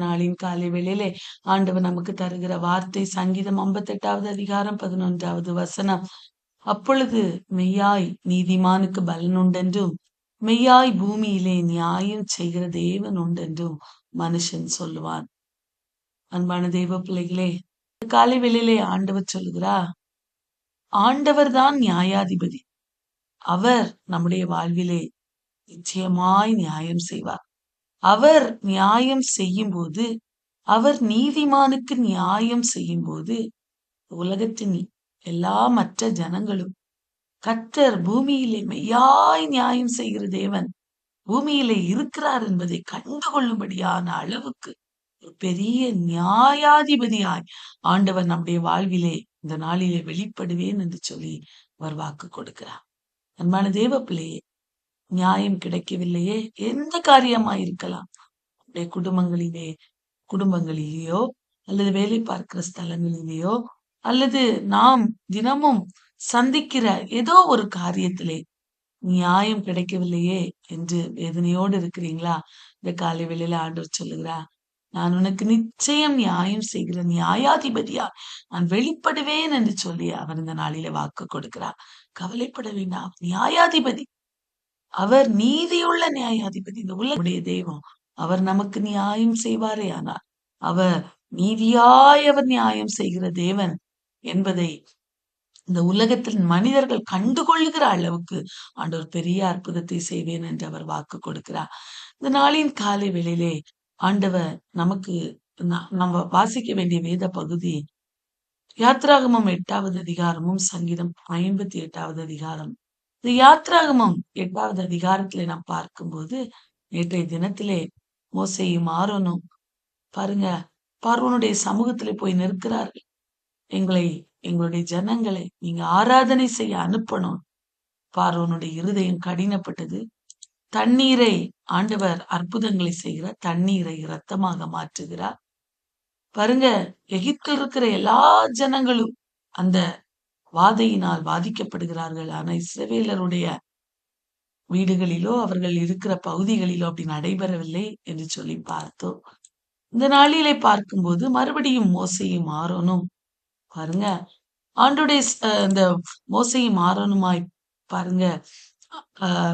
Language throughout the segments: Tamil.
நாளின் காலை வேளையிலே ஆண்டவர் நமக்கு தருகிற வார்த்தை சங்கீதம் 58வது அதிகாரம் 11வது வசனம். அப்பொழுது மெய்யாய் நீதிமானுக்கு பலன் உண்டென்றும் மெய்யாய் பூமியிலே நியாயம் செய்கிற தேவன் உண்டென்றும் மனுஷன் சொல்லுவான். அன்பான தெய்வ பிள்ளைகளே, காலை வேளையிலே ஆண்டவர் சொல்லுகிறார், ஆண்டவர் தான் நியாயாதிபதி. அவர் நம்முடைய வாழ்விலே நிச்சயமாய் நியாயம் செய்வார். அவர் நியாயம் செய்யும் போது, அவர் நீதிமானுக்கு நியாயம் செய்யும் போது, உலகத்தின் எல்லா மற்ற ஜனங்களும் கர்த்தர் பூமியிலே மெய்யாய் நியாயம் செய்கிற தேவன் பூமியிலே இருக்கிறார் என்பதை கண்டுகொள்ளும்படியான அளவுக்கு ஒரு பெரிய நியாயாதிபதியாய் ஆண்டவர் நம்முடைய வாழ்விலே இந்த நாளிலே வெளிப்படுவேன் என்று சொல்லி அவர் வாக்கு கொடுக்கிறார். அன்பான தேவ பிள்ளையே, நியாயம் கிடைக்கவில்லையே, எந்த காரியமா இருக்கலாம், நம்முடைய குடும்பங்களிலேயோ அல்லது வேலை பார்க்கிற ஸ்தலங்களிலேயோ அல்லது நாம் தினமும் சந்திக்கிற ஏதோ ஒரு காரியத்திலே நியாயம் கிடைக்கவில்லையே என்று வேதனையோடு இருக்கிறீங்களா? இந்த காலை வேளையில ஆண்டவர் சொல்லுகிறார், நான் உனக்கு நிச்சயம் நியாயம் செய்கிற நியாயாதிபதியா நான் வெளிப்படுவேன் என்று சொல்லி அவர் இந்த நாளிலே வாக்கு கொடுக்கிறார். கவலைப்பட வேண்டாம், நியாயாதிபதி, அவர் நீதியுள்ள நியாயாதிபதி. இந்த உலகுடைய தெய்வம், அவர் நமக்கு நியாயம் செய்வாரே. ஆனால் அவர் நீதியாய் அவர் நியாயம் செய்கிற தேவன் என்பதை இந்த உலகத்தில் மனிதர்கள் கண்டுகொள்ளுகிற அளவுக்கு ஆண்டவர் பெரிய அற்புதத்தை செய்வேன் என்று அவர் வாக்கு கொடுக்கிறார். இந்த நாளின் காலை வேளையிலே ஆண்டவர் நமக்கு நம்ம வாசிக்க வேண்டிய வேத பகுதி யாத்ராகமம் 8வது அதிகாரமும் சங்கீதம் 58வது அதிகாரம். இந்த யாத்ராகமம் 8வது அதிகாரத்திலே நாம் பார்க்கும்போது, நேற்றைய தினத்திலே மோசேயும் ஆரோனும் பாருங்க, பார்வோனுடைய சமூகத்திலே போய் நிற்கிறார்கள். எங்களுடைய ஜனங்களை நீங்க ஆராதனை செய்ய அனுப்பணும். பார்வோனுடைய இருதயம் கடினப்பட்டது. தண்ணீரை ஆண்டவர் அற்புதங்களை செய்கிறார், தண்ணீரை இரத்தமாக மாற்றுகிறார். பாருங்க, எகிப்தில் இருக்கிற எல்லா ஜனங்களும் அந்த வாதையினால் பாதிக்கப்படுகிறார்கள். ஆனா இஸ்ரவேலருடைய வீடுகளிலோ அவர்கள் இருக்கிற பகுதிகளிலோ அப்படி நடைபெறவில்லை என்று சொல்லி பார்த்தோம். இந்த நாளிலே பார்க்கும்போது மறுபடியும் மோசேயும் ஆரோனும் பாருங்க, ஆண்டுடைய இந்த மோசேயும் ஆரோனுமாய் பாருங்க,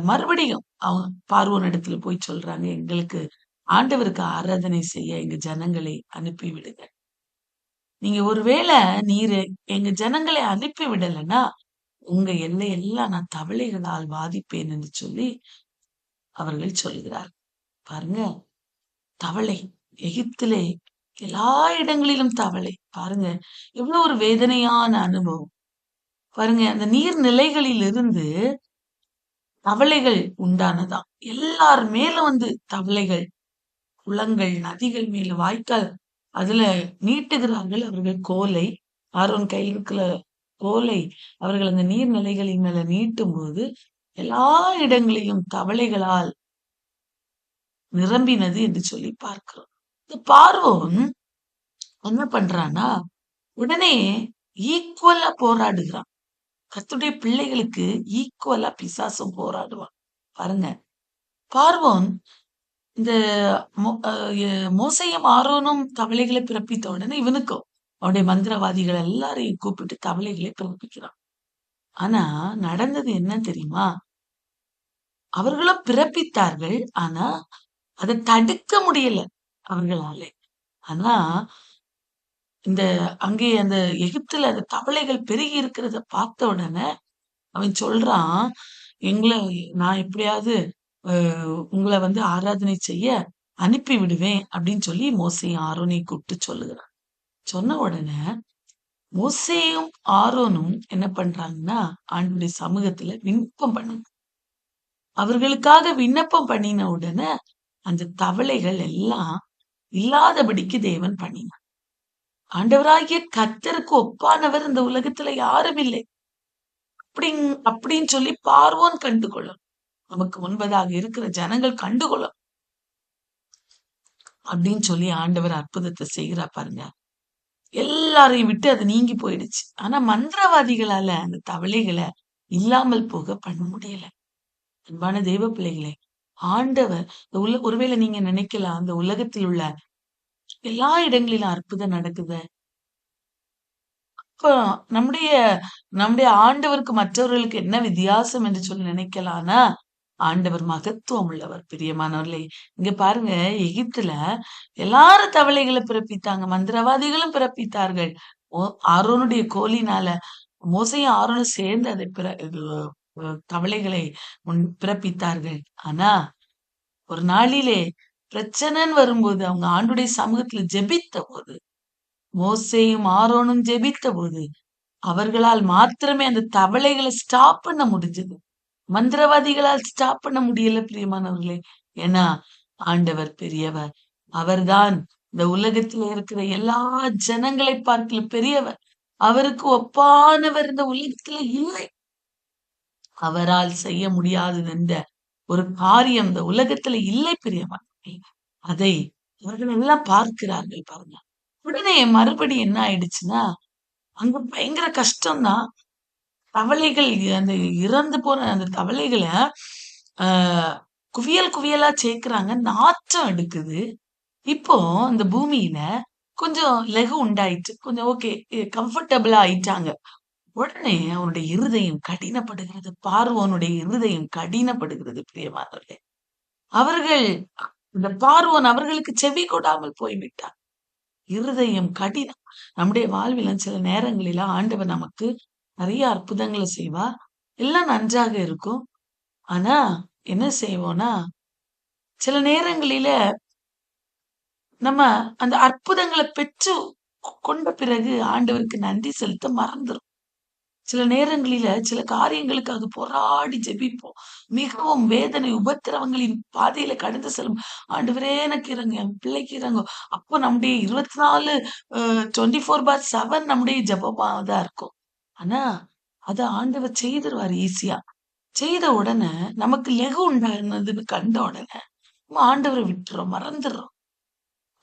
மறுபடியும் அவங்க பார்வோன் இடத்துல போய் சொல்றாங்க, எங்களுக்கு ஆண்டவருக்கு ஆராதனை செய்ய எங்க ஜனங்களை அனுப்பி விடுங்க. நீங்க ஒருவேளை நீர் எங்க ஜனங்களை அனுப்பி விடலைன்னா உங்க எல்லையெல்லாம் நான் தவளைகளால் பாதிப்பேன் என்று சொல்லி அவர்கள் சொல்கிறார். பாருங்க, தவளை, எகிப்திலே எல்லா இடங்களிலும் தவளை. பாருங்க, எவ்வளவு ஒரு வேதனையான அனுபவம். பாருங்க, அந்த நீர்நிலைகளில் இருந்து தவளைகள் உண்டானதாம். எல்லார் மேலும் வந்து தவளைகள், குளங்கள், நதிகள் மேல, வாய்க்கால், அதுல நீட்டுகிறார்கள் அவர்கள் கோலை. ஆரோன் கையில் இருக்கிற கோலை அவர்கள் அந்த நீர்நிலைகளின் மேல நீட்டும் போது எல்லா இடங்களிலும் தவளைகளால் நிரம்பினது என்று சொல்லி பார்க்கிறோம். இந்த பார்வோன் என்ன பண்றான்னா, உடனே ஈக்குவலா போராடுகிறான். கர்த்தருடைய பிள்ளைகளுக்கு ஈக்குவலா பிசாசும் போராடுவான். பாருங்க, பார்வோன் இந்த மோசேயும் ஆரோனும் தவளைகளை பிறப்பித்த உடனே இவனுக்கும் அவனுடைய மந்திரவாதிகள் எல்லாரையும் கூப்பிட்டு தவளைகளை பிறப்பிக்கிறான். ஆனா நடந்தது என்ன தெரியுமா? அவர்களும் பிறப்பித்தார்கள், ஆனா அதை தடுக்க முடியல அவர்களாலே. ஆனா இந்த அங்கே அந்த எகிப்துல அந்த தவளைகள் பெருகி இருக்கிறத பார்த்த உடனே அவன் சொல்றான், நான் எப்படியாவது உங்களை வந்து ஆராதனை செய்ய அனுப்பி விடுவேன் அப்படின்னு சொல்லி மோசேயும் ஆரோனையும் கூப்பிட்டு சொல்லுகிறான். சொன்ன உடனே மோசேயும் ஆரோனும் என்ன பண்றாங்கன்னா, ஆண்டவருடைய சமூகத்துல விண்ணப்பம் பண்ணுங்க. அவர்களுக்காக விண்ணப்பம் பண்ணின உடனே அந்த தவளைகள் எல்லாம் இல்லாதபடிக்கு தேவன் பண்ணினார். ஆண்டவராகிய கர்த்தருக்கு ஒப்பானவர் இந்த உலகத்துல யாரும் இல்லை அப்படின்னு சொல்லி பார்வோன் கண்டுகொள்ளும். நமக்கு முன்பதாக இருக்கிற ஜனங்கள் கண்டுகொள்ளும் அப்படின்னு சொல்லி ஆண்டவர் அற்புதத்தை செய்கிறா. பாருங்க, எல்லாரையும் விட்டு அது நீங்கி போயிடுச்சு. ஆனா மந்திரவாதிகளால அந்த தவளைகளை இல்லாமல் போக பண்ண முடியல. அன்பான தெய்வ பிள்ளைகளே, ஆண்டவர் ஒருவேளை நீங்க நினைக்கலாம், அந்த உலகத்தில் உள்ள எல்லா இடங்களிலும் அற்புதம் நடக்குது. இப்போ நம்முடைய நம்முடைய ஆண்டவருக்கு மற்றவர்களுக்கு என்ன வித்தியாசம் என்று சொல்லி நினைக்கலாம்னா, ஆண்டவர் மகத்துவம் உள்ளவர் பிரியமானவர்களே. இங்க பாருங்க, எகிப்துல எல்லாரும் தவளைகள பிறப்பித்தாங்க. மந்திரவாதிகளும் பிறப்பித்தார்கள். ஓ ஆரோனுடைய கோலினால மோசேயும் ஆரோனும் சேர்ந்து அதை இது தவளைகளை பிறப்பித்தார்கள். ஆனா ஒரு நாளிலே பிரச்சனைன்னு வரும்போது அவங்க ஆண்டுடைய சமூகத்துல ஜெபித்த போது, மோசேயும் ஆரோனும் ஜெபித்த போது அவர்களால் மாத்திரமே அந்த தவளைகள ஸ்டாப் பண்ண முடிஞ்சது. மந்திரவாதிகளால் ஸ்டாப் பண்ண முடியல பிரியமானவர்களே. ஏன்னா, ஆண்டவர் பெரியவர். அவர்தான் இந்த உலகத்தில இருக்கிற எல்லா ஜனங்களை பார்க்கிலும் பெரியவர். அவருக்கு ஒப்பானவர் இந்த உலகத்தில இல்லை. அவரால் செய்ய முடியாதது என்ற ஒரு காரியம் இந்த உலகத்தில இல்லை பிரியமானவர்களே. அதை அவர்கள் எல்லாம் பார்க்கிறார்கள் பாருங்க. உடனே மறுபடி என்ன ஆயிடுச்சுன்னா, அங்க பயங்கர கஷ்டம் தான். தவளைகள் அந்த இறந்து போன அந்த தவளைகள ஆ குவியல் குவியலா சேர்க்கிறாங்க. நாற்றம் எடுக்குது. இப்போ இந்த பூமியில கொஞ்சம் லெகு உண்டாயிற்று. கொஞ்சம் ஓகே கம்ஃபர்டபிளா ஆயிட்டாங்க. உடனே அவனுடைய இருதயம் கடினப்படுகிறது. பார்வோனுடைய இருதயம் கடினப்படுகிறது பிரியமானவர்களே. அவர்கள் இந்த பார்வோன் அவர்களுக்கு செவி கொடாமல் போய்விட்டான். இருதயம் கடினம். நம்முடைய வாழ்வில சில நேரங்களில ஆண்டவர் நமக்கு நிறைய அற்புதங்கள செய்வார். எல்லாம் நன்றாக இருக்கும். ஆனா, என்ன செய்வோம்னா, சில நேரங்களில நம்ம அந்த அற்புதங்கள பெற்று கொண்ட பிறகு ஆண்டவருக்கு நன்றி செலுத்த மறந்துரும். சில நேரங்களில சில காரியங்களுக்காக போராடி ஜெபிப்போம். மிகவும் வேதனை, உபத்திரவங்களின் பாதையில கடந்து செல்லும். ஆண்டவரே எனக்கு இரங்கும், என் பிள்ளைக்கு இரங்கும். அப்போ நம்முடைய 24 24/7 நம்முடைய ஜெபமா தான் இருக்கும். ஆனா, அத ஆண்டவர் செய்துருவாரு ஈஸியா. செய்த உடனே நமக்கு லெகு உண்டானதுன்னு கண்ட உடனே நம்ம ஆண்டவர விட்டுறோம், மறந்துடுறோம்.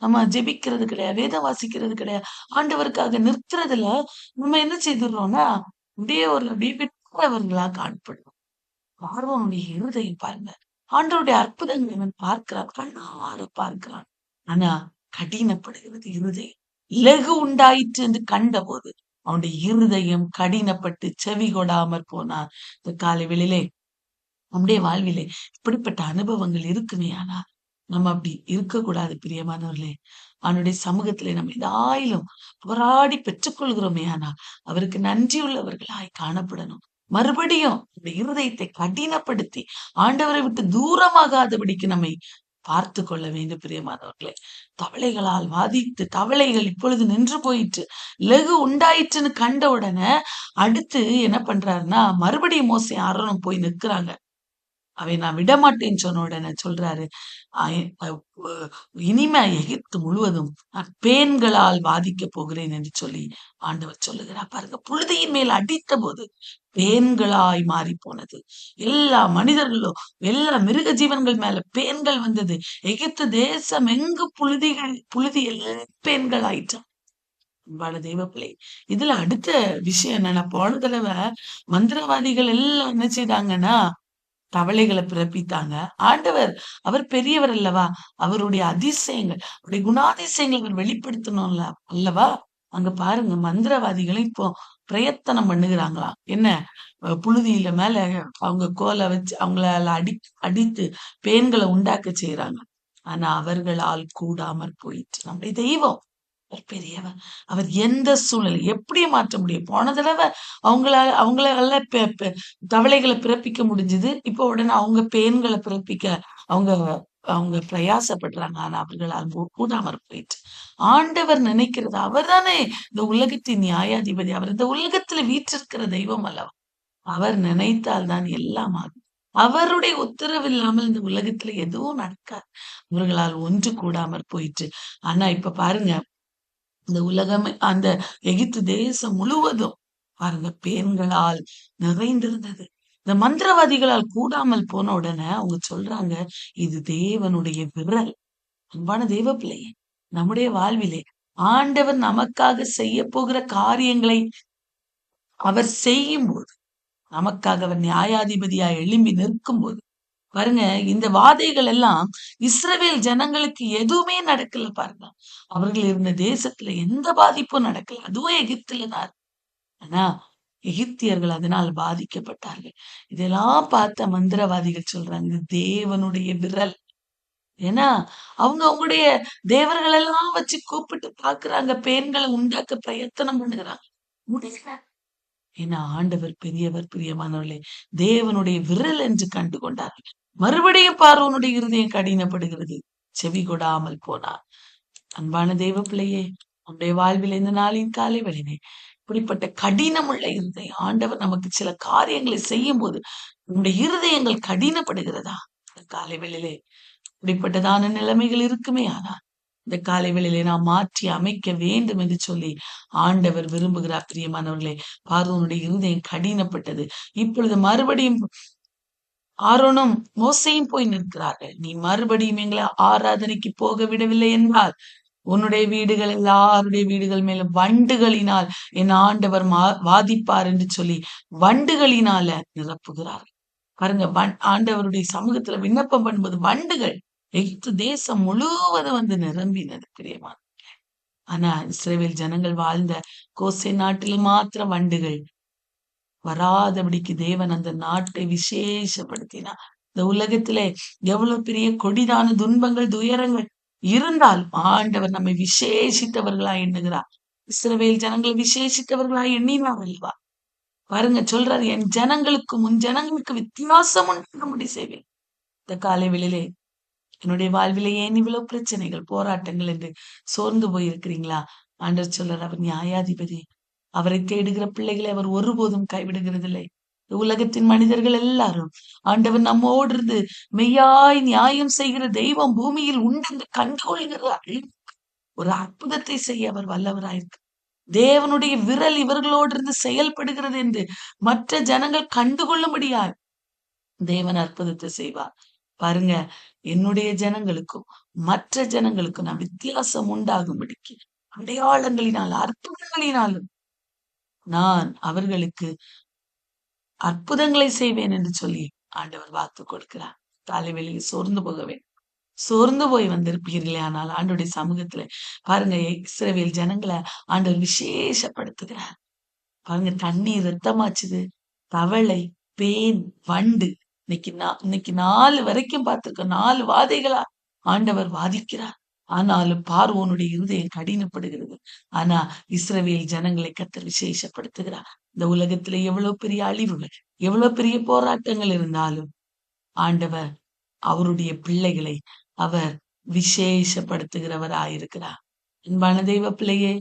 நம்ம ஜெபிக்கிறது கிடையாது, வேதம் வாசிக்கிறது கிடையாது. ஆண்டவருக்காக நிற்கிறதுல நம்ம என்ன செய்துடுறோம்னா, அப்படியே விட்டுறவர்களா காணப்படுறோம். பார்வோனுடைய இருதயம் பாருங்க. ஆண்டவருடைய அற்புதங்களை அவன் பார்க்கிறான். கண்ணார பார்க்கிறான். ஆனா கடினப்படுகிறது இருதயம். இலகு உண்டாயிற்று என்று கண்டபோது அவனுடைய இருதயம் கடினப்பட்டு செவி கொடாமற் போனான். இந்த காலை வேளையிலே நம்முடைய வாழ்விலே இப்படிப்பட்ட அனுபவங்கள் இருக்குமே ஆனா நம்ம அப்படி இருக்கக்கூடாது பிரியமானவர்களே. அவனுடைய சமூகத்திலே நம்ம ஏதாயிலும் போராடி பெற்றுக்கொள்கிறோமே ஆனா அவருக்கு நன்றியுள்ளவர்களாய் காணப்படணும். மறுபடியும் இந்த இருதயத்தை கடினப்படுத்தி ஆண்டவரை விட்டு தூரமாகாதபடிக்கு நம்மை பார்த்து கொள்ள வேண்டும் பிரியமானவர்களே. தவளைகளால் வாதித்து தவளைகள் இப்பொழுது நின்று போயிற்று. லெகு உண்டாயிற்றுன்னு கண்ட உடனே அடுத்து என்ன பண்றாருன்னா மறுபடியும் மோசே ஆரோனும் போய் நிற்கிறாங்க. அவை நான் விடமாட்டேன்னு சொன்ன உடனே சொல்றாரு, இனிமே எகிப்து முழுவதும் நான் பேன்களால் வாதிக்கப் போகிறேன் என்று சொல்லி ஆண்டவர் சொல்லுகிறார் பாருங்க. புழுதியின் மேல் அடித்த போது பேன்களாய் மாறி போனது. எல்லா மனிதர்களும் எல்லா மிருக ஜீவன்கள் மேல பேன்கள் வந்தது. எகிப்து தேசம் எங்கு புழுதி எல்லாம் பேன்கள் ஆயிற்றான். அன்பான தெய்வ பிள்ளை. இதுல அடுத்த விஷயம் என்னன்னா, போன தடவை மந்திரவாதிகள் எல்லாம் என்ன செய்தாங்கன்னா தவளைகளை பிறப்பித்தாங்க. ஆண்டவர் அவர் பெரியவர் அல்லவா? அவருடைய அதிசயங்கள், அவருடைய குணாதிசயங்களை அவர் வெளிப்படுத்தணும்ல அல்லவா? அங்க பாருங்க மந்திரவாதிகளை இப்போ பிரயத்தனம் பண்ணுகிறாங்களாம். என்ன புழுதியில மேல அவங்க கோல வச்சு அவங்களால அடித்து பேன்களை உண்டாக்க செய்யறாங்க. ஆனா அவர்களால் கூடாமற் போயிற்று. நம்முடைய தெய்வம் அவர் பெரியவர். அவர் எந்த சூழ்நிலை எப்படி மாற்ற முடியும்? போன தடவை அவங்களால தவளைகளை பிறப்பிக்க முடிஞ்சது. இப்போ உடனே அவங்க பேன்களை பிறப்பிக்க அவங்க அவங்க பிரயாசப்படுறாங்க. ஆனா அவர்களால் கூடாமற் போயிற்று. ஆண்டவர் நினைக்கிறது அவர்தானே இந்த உலகத்தின் நியாயாதிபதி. அவர் இந்த உலகத்துல வீற்றிருக்கிற தெய்வம் அல்லவா? அவர் நினைத்தால் தான் எல்லாம் ஆகும். அவருடைய உத்தரவு இல்லாமல் இந்த உலகத்துல எதுவும் நடக்காது. அவர்களால் ஒன்று கூடாமற் போயிற்று. ஆனா இப்ப பாருங்க இந்த உலகமே அந்த எகிப்து தேசம் முழுவதும் பாருங்க பேன்களால் நிறைந்திருந்தது. இந்த மந்திரவாதிகளால் கூடாமல் போன உடனே அவங்க சொல்றாங்க இது தேவனுடைய விரல். அன்பான தெய்வ பிள்ளையே, நம்முடைய வாழ்விலே ஆண்டவர் நமக்காக செய்ய போகிற காரியங்களை அவர் செய்யும் போது, நமக்காக அவர் நியாயாதிபதியாய் எழும்பி நிற்கும் போது பாருங்க, இந்த வாதைகள் எல்லாம் இஸ்ரவேல் ஜனங்களுக்கு எதுவுமே நடக்கல பாருங்க. அவர்கள் இருந்த தேசத்துல எந்த பாதிப்பும் நடக்கல. அதுவும் எகிப்துல தான். ஆனா எகிப்தியர்கள் அதனால் பாதிக்கப்பட்டார்கள். இதெல்லாம் பார்த்த மந்திரவாதிகள் சொல்றாங்க, இது தேவனுடைய விரல். ஏன்னா அவங்க அவங்களுடைய தேவர்கள் எல்லாம் வச்சு கூப்பிட்டு பாக்குறாங்க, பேன்களை உண்டாக்க பிரயத்தனம் பண்ணுகிறாங்க, முடியல. ஏன்னா ஆண்டவர் பெரியவர். பிரியமானவர்களே, தேவனுடைய விரல் என்று கண்டு கொண்டார்கள். மறுபடியும் பார்வோனுடைய இருதயம் கடினப்படுகிறது, செவி கொடாமல் போனார். அன்பான தேவ பிள்ளையே, உன்னுடைய வாழ்வில் இந்த நாளின் காலை வேளையிலே இப்படிப்பட்ட கடினமுள்ள இருதயம், ஆண்டவர் நமக்கு சில காரியங்களை செய்யும் போது உன்னுடைய இருதயங்கள் கடினப்படுகிறதா? இந்த காலை வேளையிலே இப்படிப்பட்டதான நிலைமைகள் இருக்குமே, ஆனால் இந்த காலை வேளையிலே நாம் மாற்றி அமைக்க வேண்டும் என்று சொல்லி ஆண்டவர் விரும்புகிறார். பிரியமானவர்களே, பார்வோனுடைய இருதயம் கடினப்பட்டது. இப்பொழுது மறுபடியும் ஆரோனும் மோசையும் போய் நிற்கிறார்கள். நீ மறுபடியும் எங்களை ஆராதனைக்கு போக விடவில்லை என்றால் உன்னுடைய வீடுகள் எல்லாருடைய வீடுகள் மேலும் வண்டுகளினால் என் ஆண்டவர் வாதிப்பார் என்று சொல்லி வண்டுகளினால நிரப்புகிறார். பாருங்க, ஆண்டவருடைய சமூகத்துல விண்ணப்பம் பண்ணும்போது வண்டுகள் எகிப்து தேசம் முழுவதும் வந்து நிரம்பினது. பிரியமான, ஆனா இஸ்ரவேல் ஜனங்கள் வாழ்ந்த கோசே நாட்டில் மாத்திரம் வண்டுகள் வராதபடிக்கு தேவன் அந்த நாட்டை விசேஷப்படுத்தினார். இந்த உலகத்திலே எவ்வளவு பெரிய கொடிதான துன்பங்கள் துயரங்கள் இருந்தால் ஆண்டவர் நம்மை விசேஷித்தவர்களாய் எண்ணுகிறார். இஸ்ரவேல் ஜனங்களை விசேஷித்தவர்களாய் எண்ணினார் அல்லவா? பாருங்க, சொல்றாரு, என் ஜனங்களுக்கும் உன் ஜனங்களுக்கு வித்தியாசம் உண்டாகும்படி செய்வேன். இந்த காலை வேளையிலே என்னுடைய வாழ்விலே ஏன் இவ்வளவு பிரச்சனைகள் போராட்டங்கள் என்று சோர்ந்து போயிருக்கிறீங்களா? ஆண்டவர் சொல்றார், அவர் நியாயாதிபதி. அவரை தேடுகிற பிள்ளைகளை அவர் ஒருபோதும் கைவிடுகிறதில்லை. உலகத்தின் மனிதர்கள் எல்லாரும் ஆண்டவர் நம்மோடு இருந்து மெய்யாய் நியாயம் செய்கிற தெய்வம் பூமியில் உண்டென்று கண்டுகொள்கிறார். ஒரு அற்புதத்தை செய்ய அவர் வல்லவராயிருக்கு. தேவனுடைய விரல் இவர்களோடு இருந்து செயல்படுகிறது என்று மற்ற ஜனங்கள் கண்டுகொள்ளும்படியாய் தேவன் அற்புதத்தை செய்வார். பாருங்க, என்னுடைய ஜனங்களுக்கும் மற்ற ஜனங்களுக்கும் நான் வித்தியாசம் உண்டாகும்படிக்கு அடையாளங்களினால் அற்புதங்களினாலும் நான் அவர்களுக்கு அற்புதங்களை செய்வேன் என்று சொல்லி ஆண்டவர் வாக்கு கொடுக்கிறார். காலை வேளையில் சோர்ந்து போகவேன், சோர்ந்து போய் வந்திருப்பீர்களே, ஆனால் ஆண்டோடைய சமூகத்துல பாருங்க, இஸ்ரவேல் ஜனங்களை ஆண்டவர் விசேஷப்படுத்துகிறார். பாருங்க, தண்ணீர் ரத்தமாச்சுது, தவளை, பேன், வண்டு, இன்னைக்கு 4 வரைக்கும் பார்த்திருக்கோம். 4 வாதைகளா ஆண்டவர் வாதிக்கிறார். ஆனாலும் பார்வோனுடைய இருதயம் கடினப்படுகிறது. ஆனா இஸ்ரவேல் ஜனங்களை கர்த்தர் விசேஷப்படுத்துகிறார். இந்த உலகத்துல எவ்வளவு பெரிய அழிவுகள், எவ்வளவு பெரிய போராட்டங்கள் இருந்தாலும் ஆண்டவர் அவருடைய பிள்ளைகளை அவர் விசேஷப்படுத்துகிறவராயிருக்கிறார். அன்பான தெய்வ பிள்ளையே,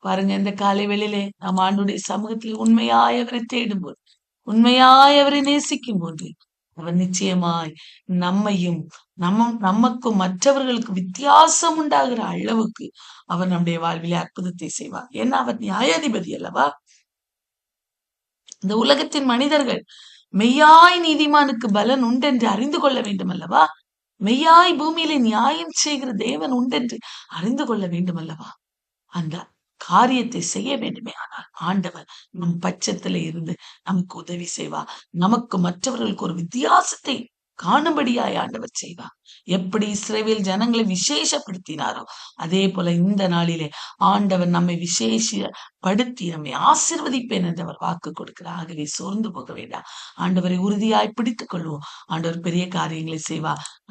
பாருங்க, இந்த காலை வேளையிலே நாம் ஆண்டுடைய சமூகத்தில் உண்மையாய் அவரை தேடும்போது, உண்மையாய் அவரை நேசிக்கும் போது அவர் நிச்சயமாய் நம்மையும் நமக்கும் மற்றவர்களுக்கு வித்தியாசம் உண்டாகிற அளவுக்கு அவர் நம்முடைய வாழ்விலே அற்புதத்தை செய்வார். ஏன்னா அவர் நியாயாதிபதி அல்லவா? இந்த உலகத்தின் மனிதர்கள் மெய்யாய் நீதிமானுக்கு பலன் உண்டென்று அறிந்து கொள்ள வேண்டும் அல்லவா? மெய்யாய் பூமியிலே நியாயம் செய்கிற தேவன் உண்டென்று அறிந்து கொள்ள வேண்டும் அல்லவா? அந்த காரியத்தை செய்ய வேண்டுமே, ஆனால் ஆண்டவர் நம் பட்சத்துல இருந்து நமக்கு உதவி செய்வார். நமக்கு மற்றவர்களுக்கு ஒரு வித்தியாசத்தை காணும்படியாய் ஆண்டவர் செய்வார். எப்படி இஸ்ரவேல் ஜனங்களை விசேஷப்படுத்தினாரோ அதே போல இந்த நாளிலே ஆண்டவர் நம்மை விசேஷப்படுத்தி நம்மை ஆசீர்வதிப்பேன் என்று அவர் வாக்கு கொடுக்கிறார். ஆகவே சோர்ந்து போக வேண்டாம், ஆண்டவரை உறுதியாய் பிடித்துக் கொள்வோம். ஆண்டவர் பெரிய காரியங்களை செய்வார்.